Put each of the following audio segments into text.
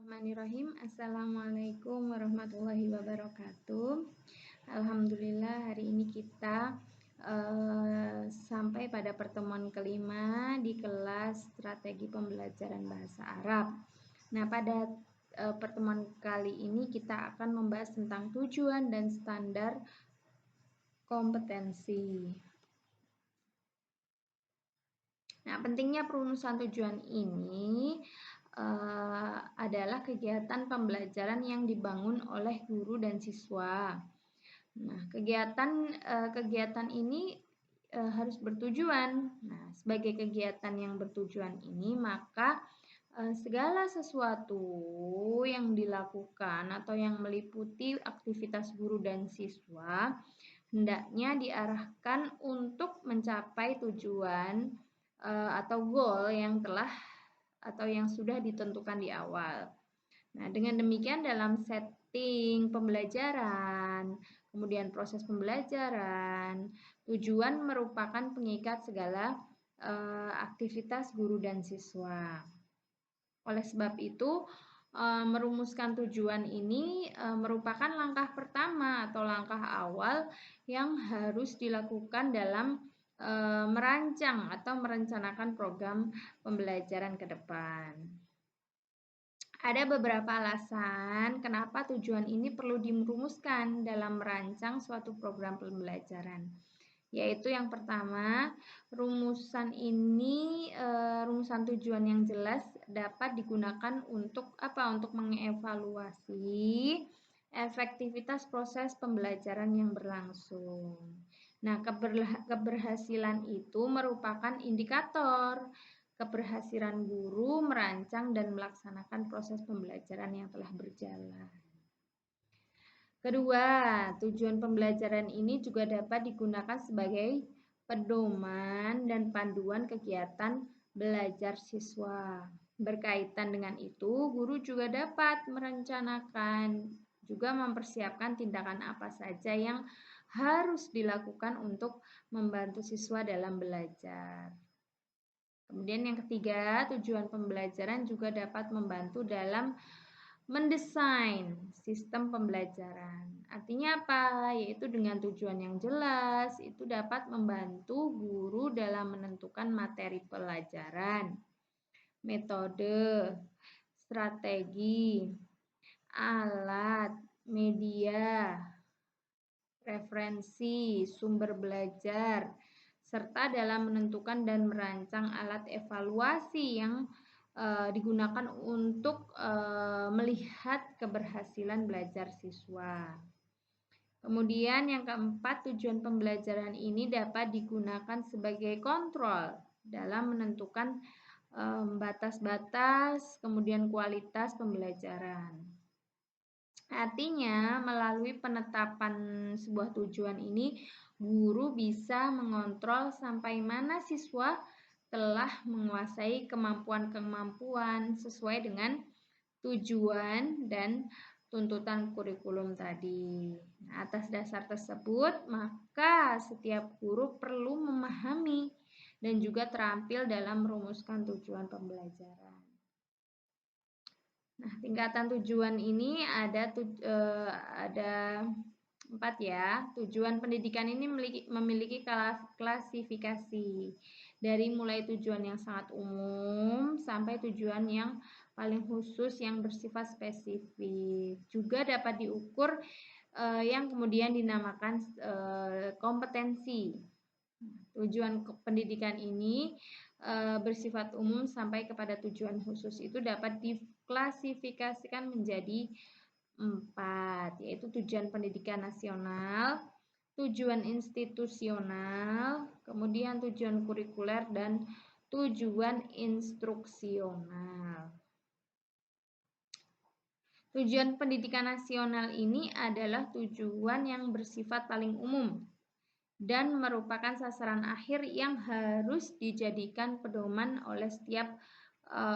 Bismillahirrahmanirrahim. Assalamualaikum warahmatullahi wabarakatuh. Alhamdulillah hari ini kita sampai pada pertemuan kelima di kelas strategi pembelajaran bahasa Arab. Nah, pada pertemuan kali ini kita akan membahas tentang tujuan dan standar kompetensi. Nah, pentingnya perumusan tujuan ini adalah kegiatan pembelajaran yang dibangun oleh guru dan siswa. Nah, kegiatan ini harus bertujuan. Nah, sebagai kegiatan yang bertujuan ini, maka segala sesuatu yang dilakukan atau yang meliputi aktivitas guru dan siswa hendaknya diarahkan untuk mencapai tujuan atau goal yang sudah ditentukan di awal. Nah, dengan demikian dalam setting pembelajaran, kemudian proses pembelajaran, tujuan merupakan pengikat segala aktivitas guru dan siswa. Oleh sebab itu, merumuskan tujuan ini merupakan langkah pertama atau langkah awal yang harus dilakukan dalam merancang atau merencanakan program pembelajaran ke depan. Ada beberapa alasan kenapa tujuan ini perlu dirumuskan dalam merancang suatu program pembelajaran. Yaitu yang pertama, rumusan tujuan yang jelas dapat digunakan untuk apa? Untuk mengevaluasi efektivitas proses pembelajaran yang berlangsung. Nah, keberhasilan itu merupakan indikator keberhasilan guru merancang dan melaksanakan proses pembelajaran yang telah berjalan. Kedua, tujuan pembelajaran ini juga dapat digunakan sebagai pedoman dan panduan kegiatan belajar siswa. Berkaitan dengan itu, guru juga dapat merencanakan juga mempersiapkan tindakan apa saja yang harus dilakukan untuk membantu siswa dalam belajar. Kemudian yang ketiga, tujuan pembelajaran juga dapat membantu dalam mendesain sistem pembelajaran. Artinya apa? Yaitu dengan tujuan yang jelas, itu dapat membantu guru dalam menentukan materi pelajaran, metode, strategi, alat, media, referensi, sumber belajar, serta dalam menentukan dan merancang alat evaluasi yang digunakan untuk melihat keberhasilan belajar siswa. Kemudian yang keempat, tujuan pembelajaran ini dapat digunakan sebagai kontrol dalam menentukan batas-batas, kemudian kualitas pembelajaran. Artinya, melalui penetapan sebuah tujuan ini, guru bisa mengontrol sampai mana siswa telah menguasai kemampuan-kemampuan sesuai dengan tujuan dan tuntutan kurikulum tadi. Nah, atas dasar tersebut, maka setiap guru perlu memahami dan juga terampil dalam merumuskan tujuan pembelajaran. Nah, tingkatan tujuan ini ada 4 ya. Tujuan pendidikan ini memiliki klasifikasi dari mulai tujuan yang sangat umum sampai tujuan yang paling khusus yang bersifat spesifik. Juga dapat diukur yang kemudian dinamakan kompetensi. Tujuan pendidikan ini bersifat umum sampai kepada tujuan khusus itu dapat diklasifikasikan menjadi 4, yaitu tujuan pendidikan nasional, tujuan institusional, kemudian tujuan kurikuler, dan tujuan instruksional. Tujuan pendidikan nasional ini adalah tujuan yang bersifat paling umum dan merupakan sasaran akhir yang harus dijadikan pedoman oleh setiap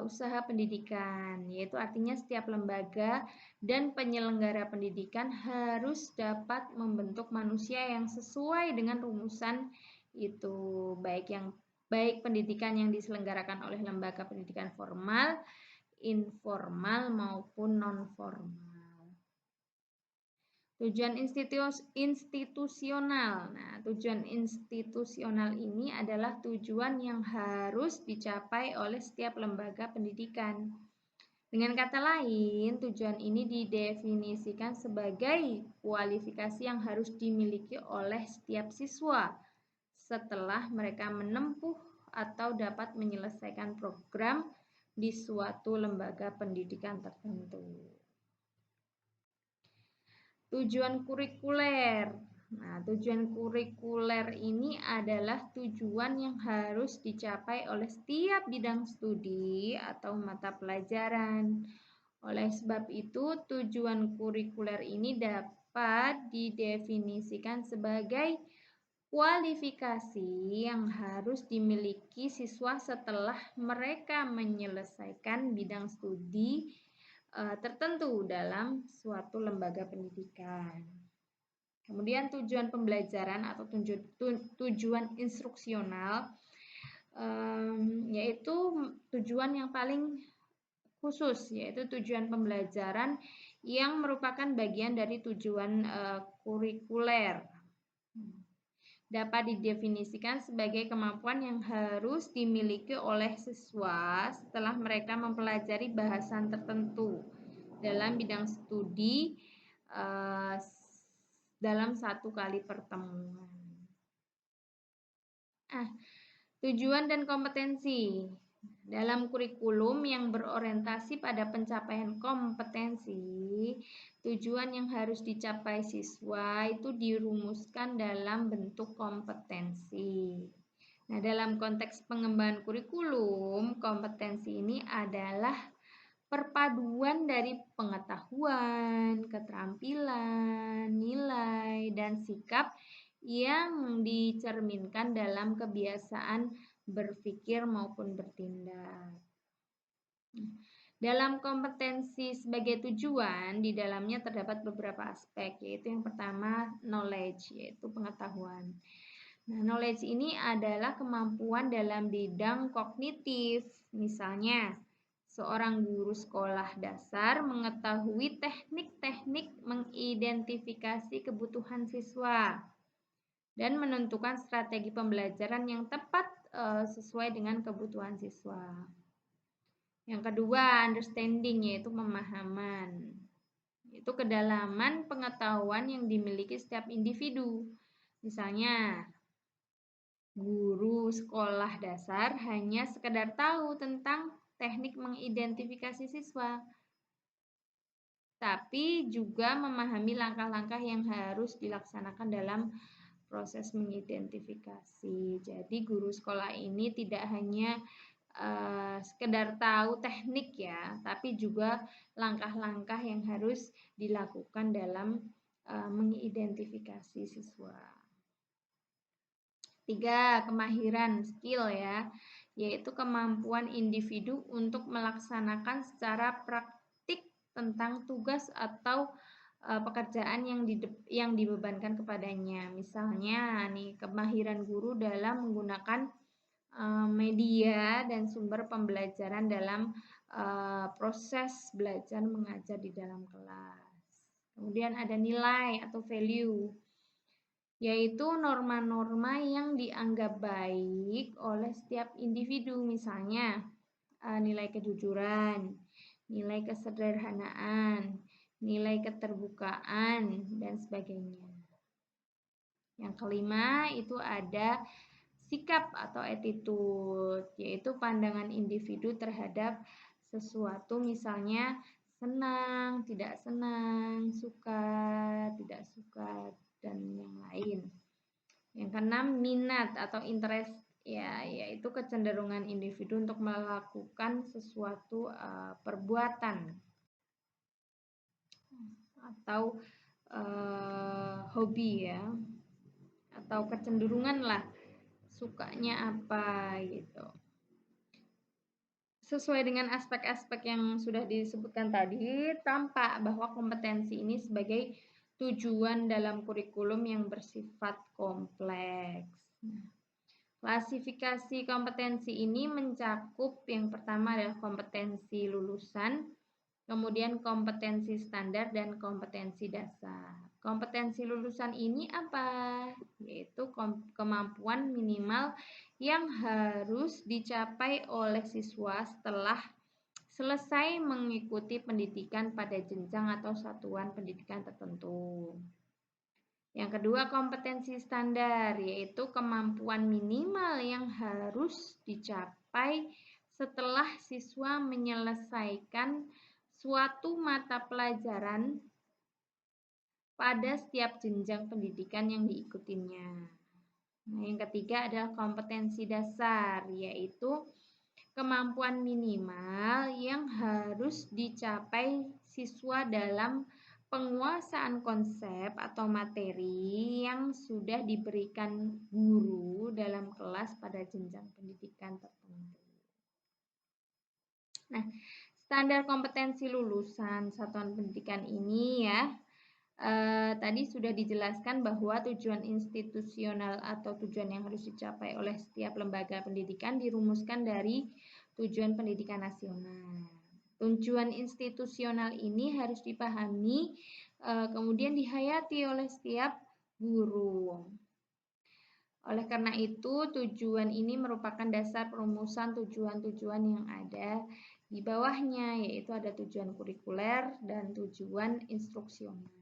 usaha pendidikan, yaitu artinya setiap lembaga dan penyelenggara pendidikan harus dapat membentuk manusia yang sesuai dengan rumusan itu, baik pendidikan yang diselenggarakan oleh lembaga pendidikan formal, informal maupun non-formal. Tujuan institusional. Nah, tujuan institusional ini adalah tujuan yang harus dicapai oleh setiap lembaga pendidikan. Dengan kata lain, tujuan ini didefinisikan sebagai kualifikasi yang harus dimiliki oleh setiap siswa setelah mereka menempuh atau dapat menyelesaikan program di suatu lembaga pendidikan tertentu. Tujuan kurikuler. Nah, tujuan kurikuler ini adalah tujuan yang harus dicapai oleh setiap bidang studi atau mata pelajaran. Oleh sebab itu, tujuan kurikuler ini dapat didefinisikan sebagai kualifikasi yang harus dimiliki siswa setelah mereka menyelesaikan bidang studi tertentu dalam suatu lembaga pendidikan. Kemudian tujuan pembelajaran atau tujuan instruksional, yaitu tujuan yang paling khusus, yaitu tujuan pembelajaran yang merupakan bagian dari tujuan kurikuler. Dapat didefinisikan sebagai kemampuan yang harus dimiliki oleh siswa setelah mereka mempelajari bahasan tertentu dalam bidang studi dalam satu kali pertemuan. Tujuan dan kompetensi. Dalam kurikulum yang berorientasi pada pencapaian kompetensi, tujuan yang harus dicapai siswa itu dirumuskan dalam bentuk kompetensi. Nah, dalam konteks pengembangan kurikulum, kompetensi ini adalah perpaduan dari pengetahuan, keterampilan, nilai, dan sikap yang dicerminkan dalam kebiasaan berpikir maupun bertindak. Dalam kompetensi sebagai tujuan, di dalamnya terdapat beberapa aspek, yaitu yang pertama knowledge, yaitu pengetahuan. Nah, knowledge ini adalah kemampuan dalam bidang kognitif. Misalnya, seorang guru sekolah dasar mengetahui teknik-teknik mengidentifikasi kebutuhan siswa dan menentukan strategi pembelajaran yang tepat sesuai dengan kebutuhan siswa. Yang kedua, understanding, yaitu pemahaman. Itu kedalaman pengetahuan yang dimiliki setiap individu. Misalnya, guru sekolah dasar hanya sekedar tahu tentang teknik mengidentifikasi siswa, tapi juga memahami langkah-langkah yang harus dilaksanakan dalam proses mengidentifikasi. Jadi guru sekolah ini tidak hanya sekedar tahu teknik ya, tapi juga langkah-langkah yang harus dilakukan dalam mengidentifikasi siswa. 3. Kemahiran skill ya, yaitu kemampuan individu untuk melaksanakan secara praktik tentang tugas atau pekerjaan yang dibebankan kepadanya. Misalnya nih, kemahiran guru dalam menggunakan media dan sumber pembelajaran dalam proses belajar mengajar di dalam kelas. Kemudian ada nilai atau value, yaitu norma-norma yang dianggap baik oleh setiap individu. Misalnya nilai kejujuran, nilai kesederhanaan, nilai keterbukaan, dan sebagainya. Yang kelima itu ada sikap atau attitude, yaitu pandangan individu terhadap sesuatu, misalnya senang, tidak senang, suka, tidak suka, dan yang lain. Yang keenam, minat atau interest, ya, yaitu kecenderungan individu untuk melakukan sesuatu perbuatan atau hobi ya, atau kecenderungan lah, sukanya apa gitu. Sesuai dengan aspek-aspek yang sudah disebutkan tadi, tampak bahwa kompetensi ini sebagai tujuan dalam kurikulum yang bersifat kompleks. Klasifikasi kompetensi ini mencakup yang pertama adalah kompetensi lulusan, kemudian kompetensi standar dan kompetensi dasar. Kompetensi lulusan ini apa? Yaitu kemampuan minimal yang harus dicapai oleh siswa setelah selesai mengikuti pendidikan pada jenjang atau satuan pendidikan tertentu. Yang kedua, kompetensi standar, yaitu kemampuan minimal yang harus dicapai setelah siswa menyelesaikan suatu mata pelajaran pada setiap jenjang pendidikan yang diikutinya. Nah, yang ketiga adalah kompetensi dasar, yaitu kemampuan minimal yang harus dicapai siswa dalam penguasaan konsep atau materi yang sudah diberikan guru dalam kelas pada jenjang pendidikan tertentu. Nah, standar kompetensi lulusan satuan pendidikan ini ya, tadi sudah dijelaskan bahwa tujuan institusional atau tujuan yang harus dicapai oleh setiap lembaga pendidikan dirumuskan dari tujuan pendidikan nasional. Tujuan institusional ini harus dipahami, kemudian dihayati oleh setiap guru. Oleh karena itu, tujuan ini merupakan dasar perumusan tujuan-tujuan yang ada di bawahnya, yaitu ada tujuan kurikuler dan tujuan instruksional.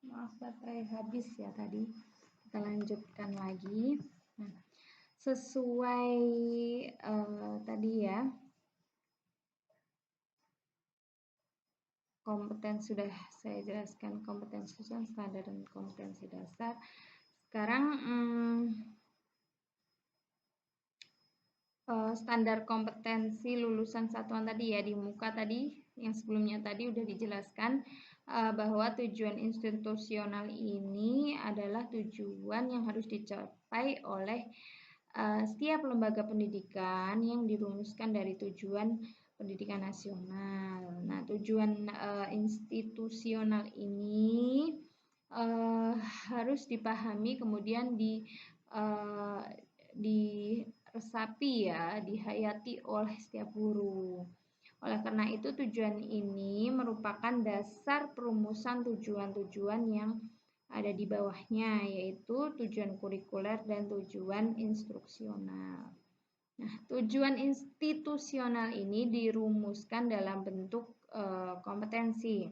Maaf, baterai habis ya tadi. Kita lanjutkan lagi. Nah, sesuai tadi ya, kompetensi sudah saya jelaskan, kompetensi standar dan kompetensi dasar. Sekarang standar kompetensi lulusan satuan tadi ya, di muka tadi yang sebelumnya tadi udah dijelaskan bahwa tujuan institusional ini adalah tujuan yang harus dicapai oleh setiap lembaga pendidikan yang dirumuskan dari tujuan pendidikan nasional. Nah, tujuan institusional ini harus dipahami kemudian diresapi ya, dihayati oleh setiap guru. Oleh karena itu, tujuan ini merupakan dasar perumusan tujuan-tujuan yang ada di bawahnya, yaitu tujuan kurikuler dan tujuan instruksional. Nah, tujuan institusional ini dirumuskan dalam bentuk kompetensi.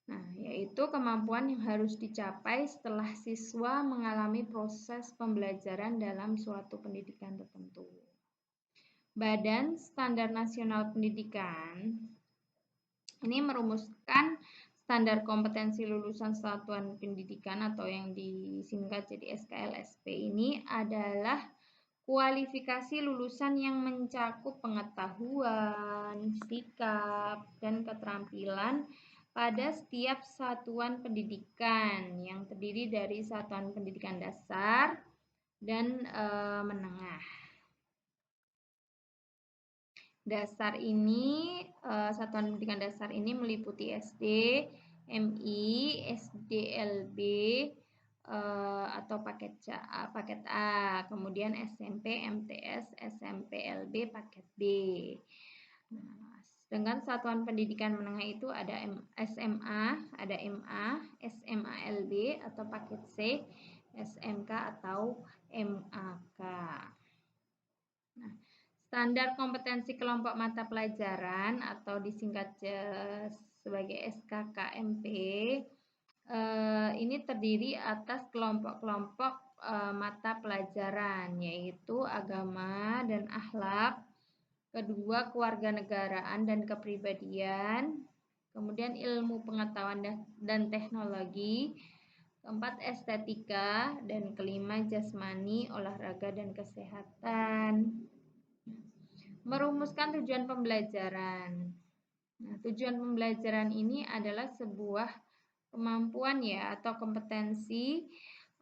Nah, yaitu kemampuan yang harus dicapai setelah siswa mengalami proses pembelajaran dalam suatu pendidikan tertentu. Badan Standar Nasional Pendidikan ini merumuskan standar kompetensi lulusan satuan pendidikan atau yang disingkat jadi SKLSP ini adalah kualifikasi lulusan yang mencakup pengetahuan, sikap, dan keterampilan pada setiap satuan pendidikan yang terdiri dari satuan pendidikan dasar dan menengah. Dasar ini, satuan pendidikan dasar ini meliputi SD, MI, SDLB, atau paket A, kemudian SMP, MTS, SMPLB, paket B. Nah, sedangkan satuan pendidikan menengah itu ada SMA, ada MA, SMALB atau paket C, SMK atau MAK. Nah, standar kompetensi kelompok mata pelajaran atau disingkat sebagai SKKMP ini terdiri atas kelompok-kelompok mata pelajaran, yaitu agama dan akhlak, kedua kewarganegaraan dan kepribadian, kemudian ilmu pengetahuan dan teknologi, keempat estetika, dan kelima jasmani, olahraga dan kesehatan. Merumuskan tujuan pembelajaran. Nah, tujuan pembelajaran ini adalah sebuah kemampuan ya atau kompetensi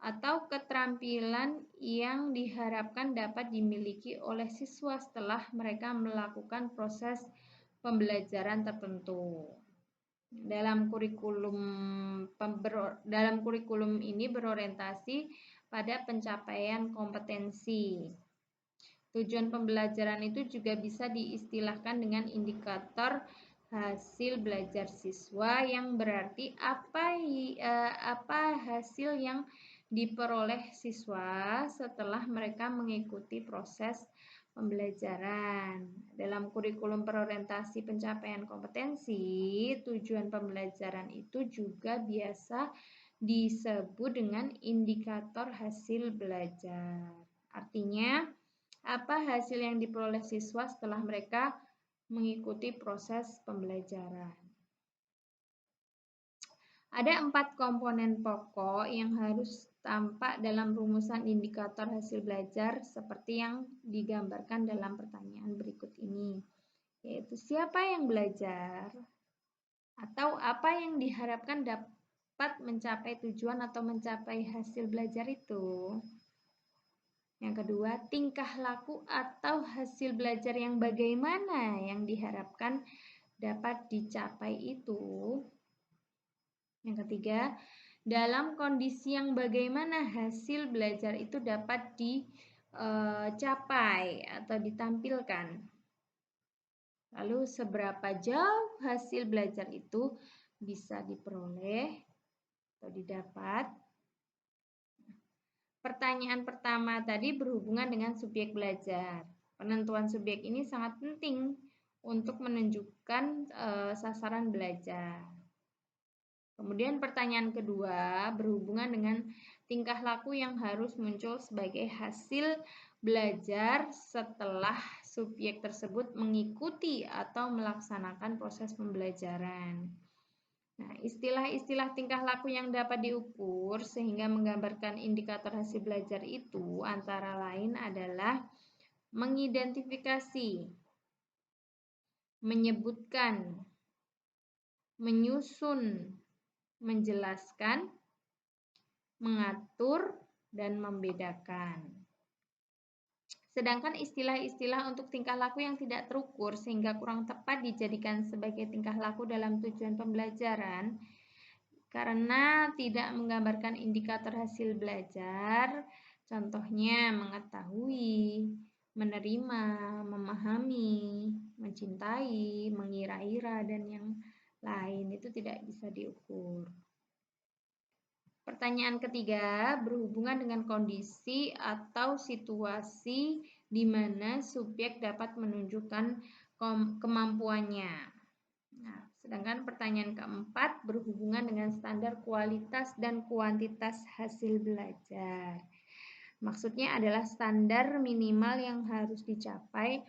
atau keterampilan yang diharapkan dapat dimiliki oleh siswa setelah mereka melakukan proses pembelajaran tertentu. Dalam kurikulum ini berorientasi pada pencapaian kompetensi. Tujuan pembelajaran itu juga bisa diistilahkan dengan indikator hasil belajar siswa, yang berarti apa hasil yang diperoleh siswa setelah mereka mengikuti proses pembelajaran. Dalam kurikulum berorientasi pencapaian kompetensi, tujuan pembelajaran itu juga biasa disebut dengan indikator hasil belajar. Artinya, apa hasil yang diperoleh siswa setelah mereka mengikuti proses pembelajaran. Ada 4 komponen pokok yang harus tampak dalam rumusan indikator hasil belajar seperti yang digambarkan dalam pertanyaan berikut ini, yaitu siapa yang belajar atau apa yang diharapkan dapat mencapai tujuan atau mencapai hasil belajar itu. Yang kedua, tingkah laku atau hasil belajar yang bagaimana yang diharapkan dapat dicapai itu. Yang ketiga, dalam kondisi yang bagaimana hasil belajar itu dapat dicapai atau ditampilkan. Lalu, seberapa jauh hasil belajar itu bisa diperoleh atau didapat. Pertanyaan pertama tadi berhubungan dengan subjek belajar. Penentuan subjek ini sangat penting untuk menunjukkan sasaran belajar. Kemudian pertanyaan kedua berhubungan dengan tingkah laku yang harus muncul sebagai hasil belajar setelah subjek tersebut mengikuti atau melaksanakan proses pembelajaran. Nah, istilah-istilah tingkah laku yang dapat diukur sehingga menggambarkan indikator hasil belajar itu antara lain adalah mengidentifikasi, menyebutkan, menyusun, menjelaskan, mengatur, dan membedakan. Sedangkan istilah-istilah untuk tingkah laku yang tidak terukur sehingga kurang tepat dijadikan sebagai tingkah laku dalam tujuan pembelajaran karena tidak menggambarkan indikator hasil belajar, contohnya mengetahui, menerima, memahami, mencintai, mengira-ira, dan yang lain. Itu tidak bisa diukur. Pertanyaan ketiga berhubungan dengan kondisi atau situasi di mana subjek dapat menunjukkan kemampuannya. Nah, sedangkan pertanyaan keempat berhubungan dengan standar kualitas dan kuantitas hasil belajar. Maksudnya adalah standar minimal yang harus dicapai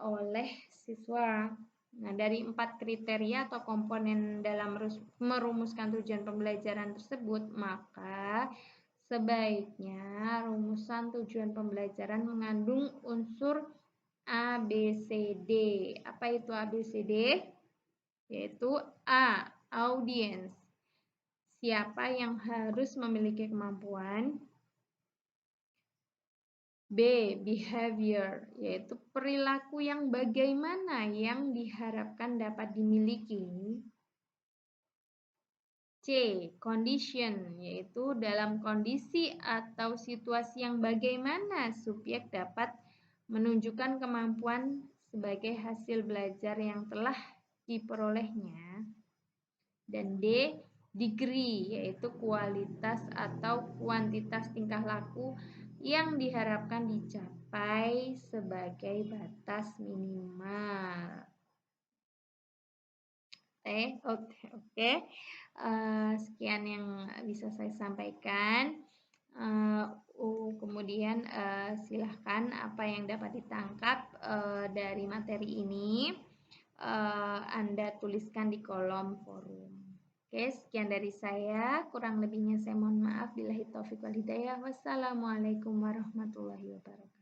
oleh siswa. Nah, dari 4 kriteria atau komponen dalam merumuskan tujuan pembelajaran tersebut, maka sebaiknya rumusan tujuan pembelajaran mengandung unsur A, B, C, D. Apa itu A, B, C, D? Yaitu A, audience. Siapa yang harus memiliki kemampuan? B. Behavior, yaitu perilaku yang bagaimana yang diharapkan dapat dimiliki. C. Condition, yaitu dalam kondisi atau situasi yang bagaimana subjek dapat menunjukkan kemampuan sebagai hasil belajar yang telah diperolehnya. Dan D. Degree, yaitu kualitas atau kuantitas tingkah laku yang diharapkan dicapai sebagai batas minimal. Oke. Sekian yang bisa saya sampaikan. Kemudian silahkan apa yang dapat ditangkap dari materi ini Anda tuliskan di kolom forum. Oke, sekian dari saya. Kurang lebihnya saya mohon maaf. Billahi taufiq wal hidayah. Wassalamualaikum warahmatullahi wabarakatuh.